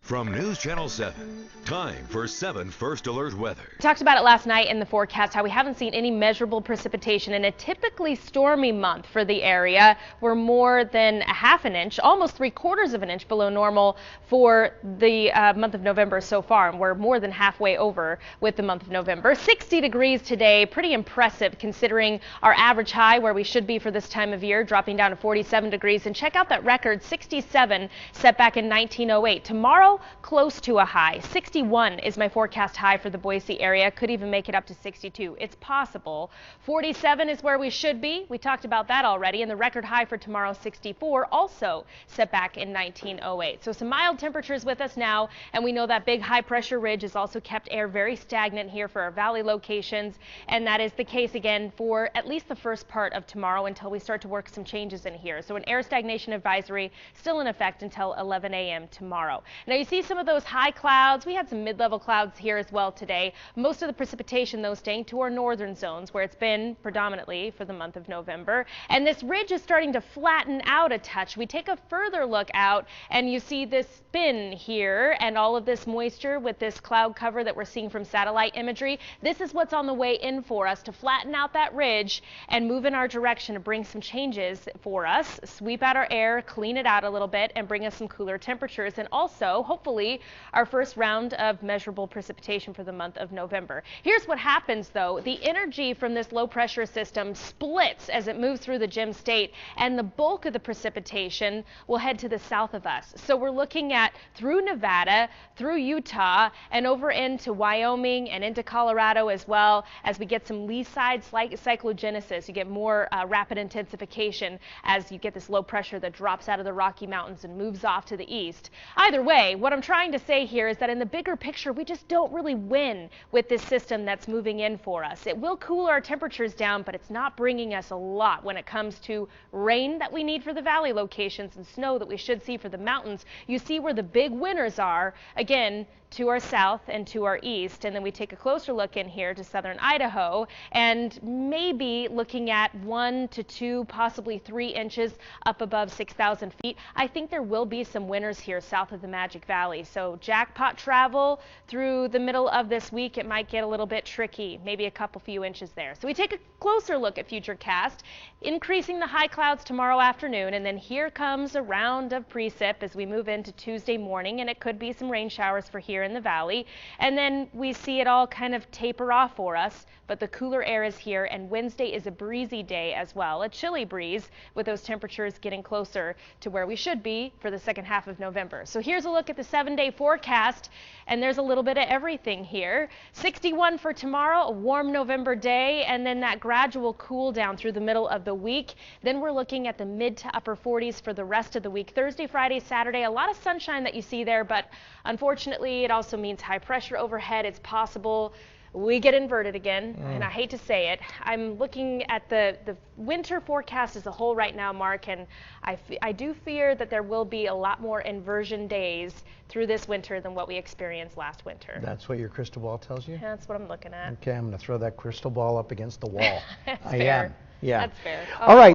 From News Channel 7, time for 7 First Alert weather. We talked about it last night in the forecast, how we haven't seen any measurable precipitation in a typically stormy month for the area. We're more than a half an inch, almost 3/4 of an inch below normal for the month of November so far. And we're more than halfway over with the month of November. 60 degrees today, pretty impressive considering our average high where we should be for this time of year, dropping down to 47 degrees. And check out that record, 67 set back in 1908. Tomorrow, close to a high. 61 is my forecast high for the Boise area. Could even make it up to 62. It's possible. 47 is where we should be. We talked about that already. And the record high for tomorrow, 64, also set back in 1908. So some mild temperatures with us now. And we know that big high pressure ridge has also kept air very stagnant here for our valley locations. And that is the case again for at least the first part of tomorrow until we start to work some changes in here. So an air stagnation advisory still in effect until 11 a.m. tomorrow. Now you see some of those high clouds. We had some mid-level clouds here as well today. Most of the precipitation, though, staying to our northern zones where it's been predominantly for the month of November. And this ridge is starting to flatten out a touch. We take a further look out and you see this spin here and all of this moisture with this cloud cover that we're seeing from satellite imagery. This is what's on the way in for us to flatten out that ridge and move in our direction to bring some changes for us, sweep out our air, clean it out a little bit, and bring us some cooler temperatures. And also, hopefully, our first round of measurable precipitation for the month of November. Here's what happens, though. The energy from this low pressure system splits as it moves through the Gem State, and the bulk of the precipitation will head to the south of us. So we're looking at through Nevada, through Utah, and over into Wyoming and into Colorado as well as we get some lee-side cyclogenesis. You get more rapid intensification as you get this low pressure that drops out of the Rocky Mountains and moves off to the east. Either way, what I'm trying to say here is that in the bigger picture, we just don't really win with this system that's moving in for us. It will cool our temperatures down, but it's not bringing us a lot when it comes to rain that we need for the valley locations and snow that we should see for the mountains. You see where the big winners are, again, to our south and to our east. And then we take a closer look in here to southern Idaho and maybe looking at 1 to 2, possibly 3 inches up above 6,000 feet. I think there will be some winners here south of the Magic Valley. So jackpot travel through the middle of this week, it might get a little bit tricky, maybe a couple few inches there. So we take a closer look at Futurecast, increasing the high clouds tomorrow afternoon. And then here comes a round of precip as we move into Tuesday morning, and it could be some rain showers for here in the valley. And then we see it all kind of taper off for us, but the cooler air is here, and Wednesday is a breezy day as well, a chilly breeze with those temperatures getting closer to where we should be for the second half of November. So here's a look at the 7-day forecast, and there's a little bit of everything here. 61 for tomorrow, a warm November day, and then that gradual cool down through the middle of the week. Then we're looking at the mid to upper 40s for the rest of the week. Thursday, Friday, Saturday, a lot of sunshine that you see there, but unfortunately it also means high pressure overhead. It's possible we get inverted again, and I hate to say it. I'm looking at the winter forecast as a whole right now, Mark, and I do fear that there will be a lot more inversion days through this winter than what we experienced last winter. That's what your crystal ball tells you? That's what I'm looking at. Okay, I'm going to throw that crystal ball up against the wall. That's I fair. am. Yeah. That's fair. All right.